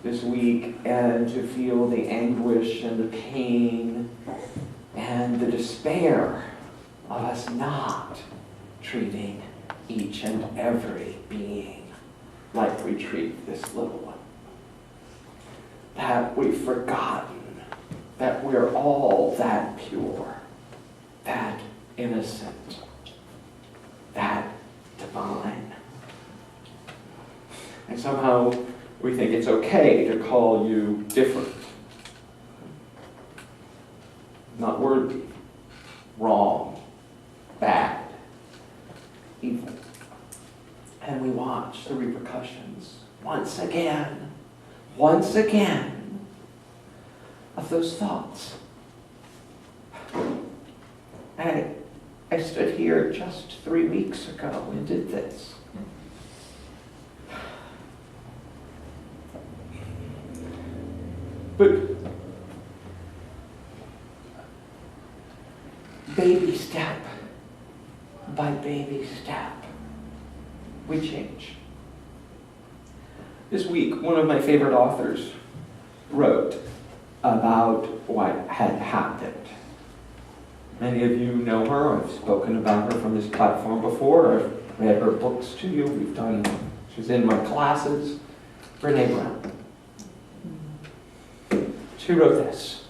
this week and to feel the anguish and the pain and the despair of us not treating each and every being like we treat this little one. That we've forgotten that we're all that pure, that innocent, that divine. And somehow we think it's okay to call you different, not worthy, wrong, bad, evil. And we watch the repercussions once again, of those thoughts. And I stood here just 3 weeks ago and did this. But baby step by baby step, we change. This week, one of my favorite authors wrote about what had happened. Many of you know her. I've spoken about her from this platform before. I've read her books to you. She's in my classes. Brene Brown. She wrote this.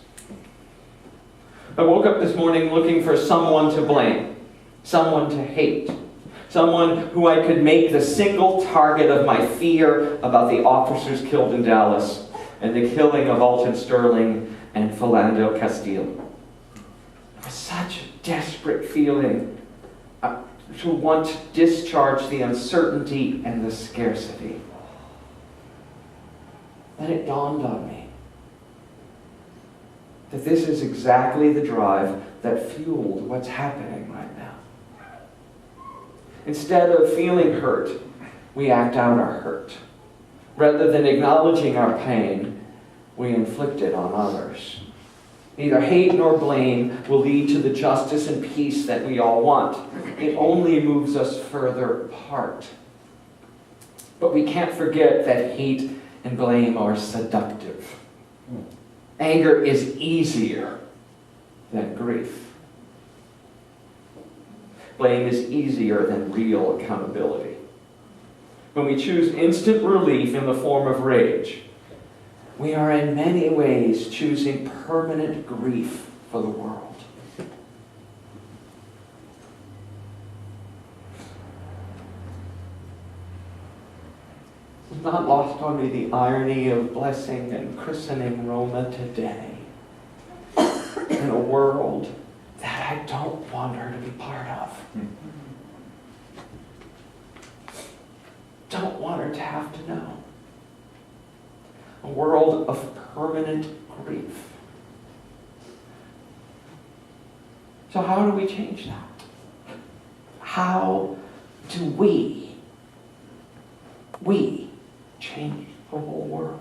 I woke up this morning looking for someone to blame, someone to hate, someone who I could make the single target of my fear about the officers killed in Dallas and the killing of Alton Sterling and Philando Castile. It was such a desperate feeling to want to discharge the uncertainty and the scarcity. Then it dawned on me that this is exactly the drive that fueled what's happening right now. Instead of feeling hurt, we act out our hurt. Rather than acknowledging our pain, we inflict it on others. Neither hate nor blame will lead to the justice and peace that we all want. It only moves us further apart. But we can't forget that hate and blame are seductive. Anger is easier than grief. Blame is easier than real accountability. When we choose instant relief in the form of rage, we are in many ways choosing permanent grief for the world. It's not lost on me the irony of blessing and christening Roma today in a world that I don't want her to be part of. Don't want her to have to know. A world of permanent grief. So how do we change that? How do we change the whole world?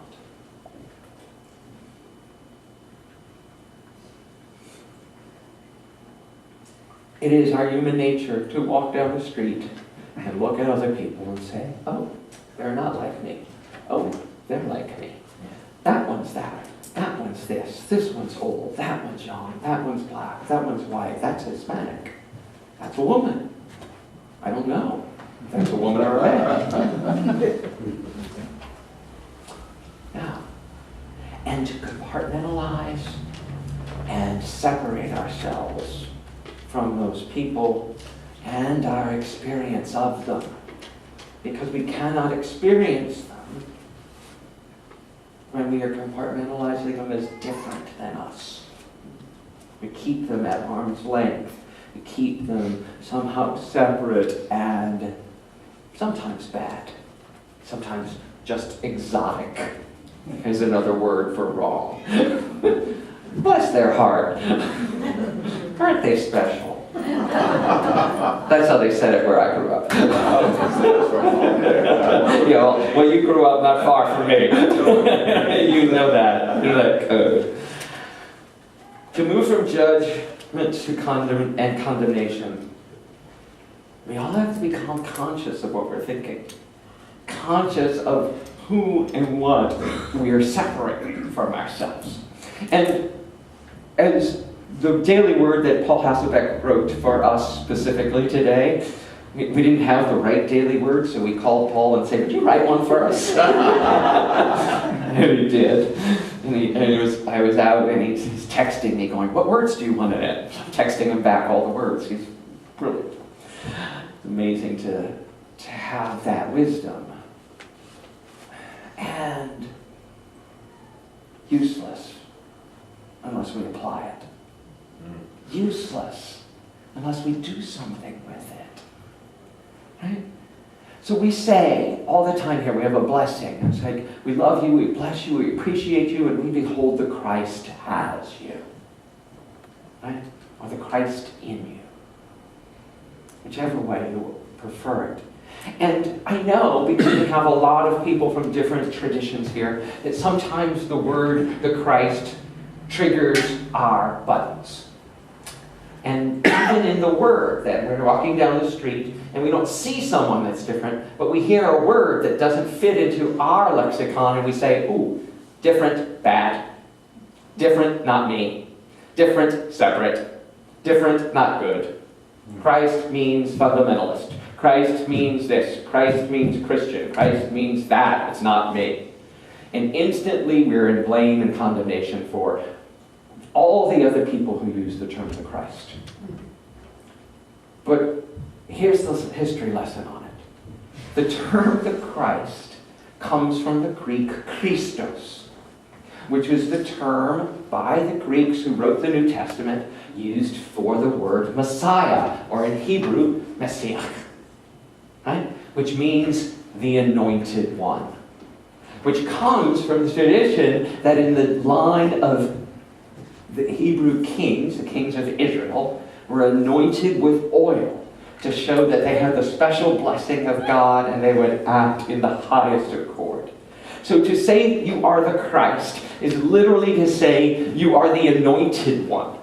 It is our human nature to walk down the street and look at other people and say, oh, they're not like me. Oh, they're like me. That one's that. That one's this. This one's old. That one's young. That one's black. That one's white. That's Hispanic. That's a woman. I don't know if that's a woman or a man. Now, and to compartmentalize and separate ourselves from those people and our experience of them, because we cannot experience them when we are compartmentalizing them as different than us. We keep them at arm's length. We keep them somehow separate and sometimes bad, sometimes just exotic is another word for wrong. Bless their heart. Aren't they special? That's how they said it where I grew up. Well, you grew up not far from me. You know that. You know that code. To move from judgment to condemnation, we all have to become conscious of what we're thinking. Conscious of who and what we are separating from ourselves. And as the daily word that Paul Hasselbeck wrote for us specifically today, we didn't have the right daily word, so we called Paul and said, "Would you write one for us?" And he did. I was out, and he's texting me going, "What words do you want in it?" I'm texting him back all the words. He's brilliant. It's amazing to have that wisdom. And useless unless we apply it. Useless unless we do something with it. Right? So we say all the time here, we have a blessing. It's like, we love you, we bless you, we appreciate you, and we behold the Christ as you. Right? Or the Christ in you. Whichever way you prefer it. And I know, because we have a lot of people from different traditions here, that sometimes the word, the Christ, triggers our buttons. And even in the word, that we're walking down the street and we don't see someone that's different, but we hear a word that doesn't fit into our lexicon and we say, "Ooh, different, bad. Different, not me. Different, separate. Different, not good. Christ means fundamentalist. Christ means this. Christ means Christian. Christ means that. It's not me." And instantly we're in blame and condemnation for all the other people who use the term the Christ. But here's the history lesson on it. The term the Christ comes from the Greek Christos, which is the term by the Greeks who wrote the New Testament used for the word Messiah, or in Hebrew, Messiah, right? Which means the anointed one. Which comes from the tradition that in the line of the Hebrew kings, the kings of Israel, were anointed with oil to show that they had the special blessing of God and they would act in the highest accord. So to say you are the Christ is literally to say you are the anointed one.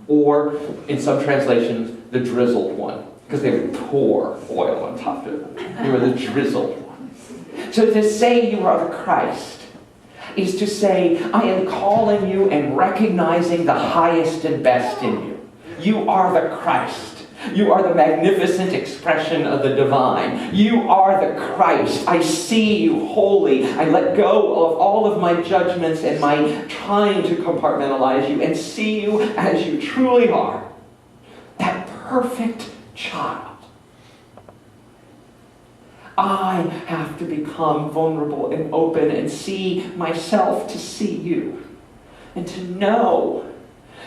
Or, in some translations, the drizzled one. Because they would pour oil on top of them. You are the drizzled one. So to say you are the Christ is to say, I am calling you and recognizing the highest and best in you. You are the Christ. You are the magnificent expression of the divine. You are the Christ. I see you holy. I let go of all of my judgments and my trying to compartmentalize you and see you as you truly are. That perfect child. I have to become vulnerable and open and see myself to see you. And to know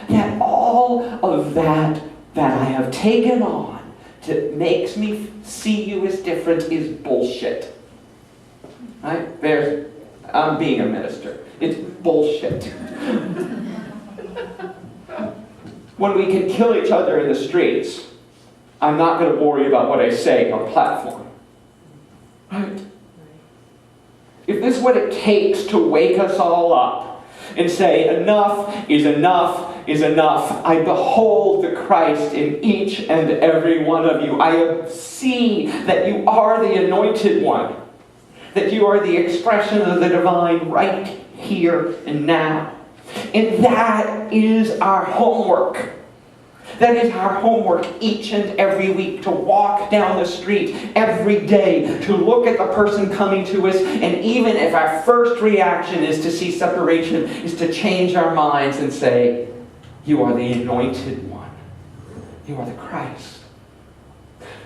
that all of that I have taken on that makes me see you as different is bullshit. Right? I'm being a minister. It's bullshit. When we can kill each other in the streets, I'm not going to worry about what I say on platform. Right? If this is what it takes to wake us all up and say, enough is enough is enough, I behold the Christ in each and every one of you. I see that you are the anointed one, that you are the expression of the divine right here and now. And that is our homework. That is our homework each and every week, to walk down the street every day, to look at the person coming to us, and even if our first reaction is to see separation, is to change our minds and say, you are the anointed one. You are the Christ.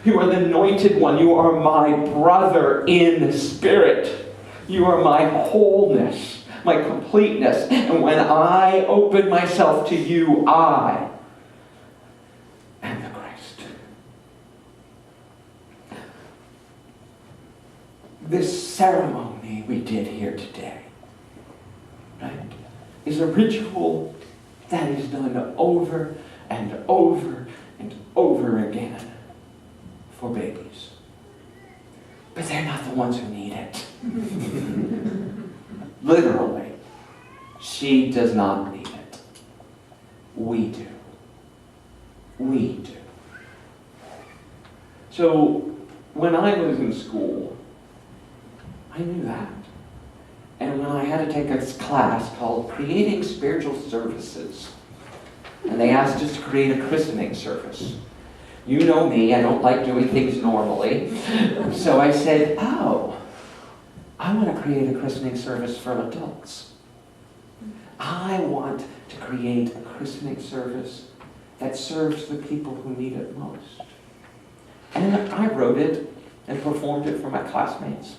You are the anointed one. You are my brother in spirit. You are my wholeness, my completeness. And when I open myself to you, I am the Christ. This ceremony we did here today, right, is a ritual that is done over and over and over again for babies. But they're not the ones who need it. Literally, she does not need it. We do. We do. So, when I was in school, I knew that. And when I had to take a class called Creating Spiritual Services, and they asked us to create a christening service. You know me, I don't like doing things normally. So I said, oh, I want to create a christening service for adults. I want to create a christening service that serves the people who need it most. And I wrote it and performed it for my classmates.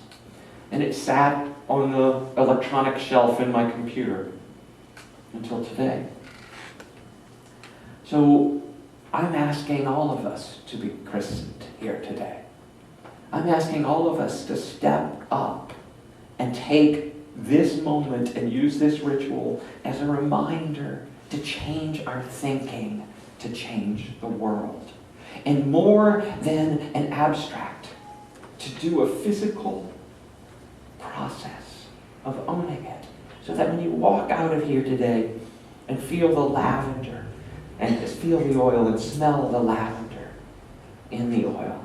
And it sat on the electronic shelf in my computer until today. So I'm asking all of us to be christened here today. I'm asking all of us to step up and take this moment and use this ritual as a reminder to change our thinking, to change the world. And more than an abstract, to do a physical process of owning it. So that when you walk out of here today and feel the lavender, and just feel the oil and smell the lavender in the oil,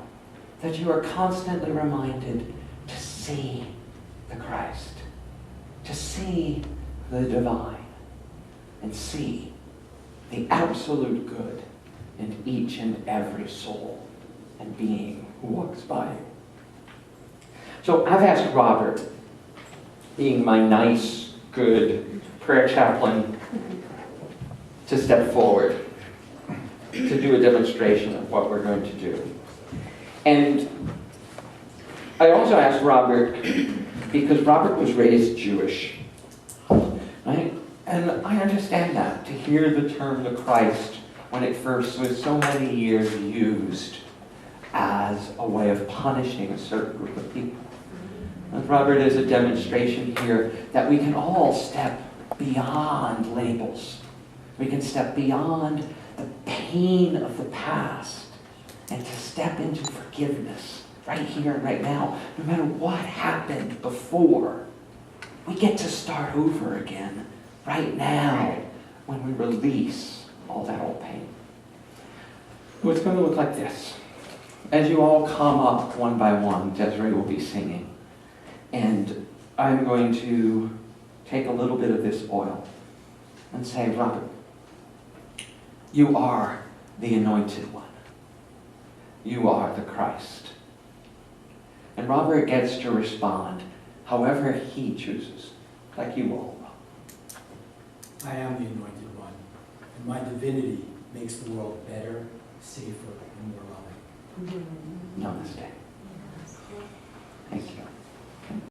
that you are constantly reminded to see the Christ, to see the divine, and see the absolute good in each and every soul and being who walks by you. So I've asked Robert, being my nice, good prayer chaplain, to step forward to do a demonstration of what we're going to do. And I also asked Robert, because Robert was raised Jewish, right? And I understand that, to hear the term the Christ when it first was so many years used as a way of punishing a certain group of people. And Robert is a demonstration here that we can all step beyond labels. We can step beyond the pain of the past and to step into forgiveness right here and right now. No matter what happened before, we get to start over again right now when we release all that old pain. Well, it's going to look like this. As you all come up one by one, Desiree will be singing. And I'm going to take a little bit of this oil and say, Robert, you are the Anointed One. You are the Christ. And Robert gets to respond however he chooses, like you all will. I am the Anointed One, and my divinity makes the world better, safer, and more loving. Namaste. Thank you.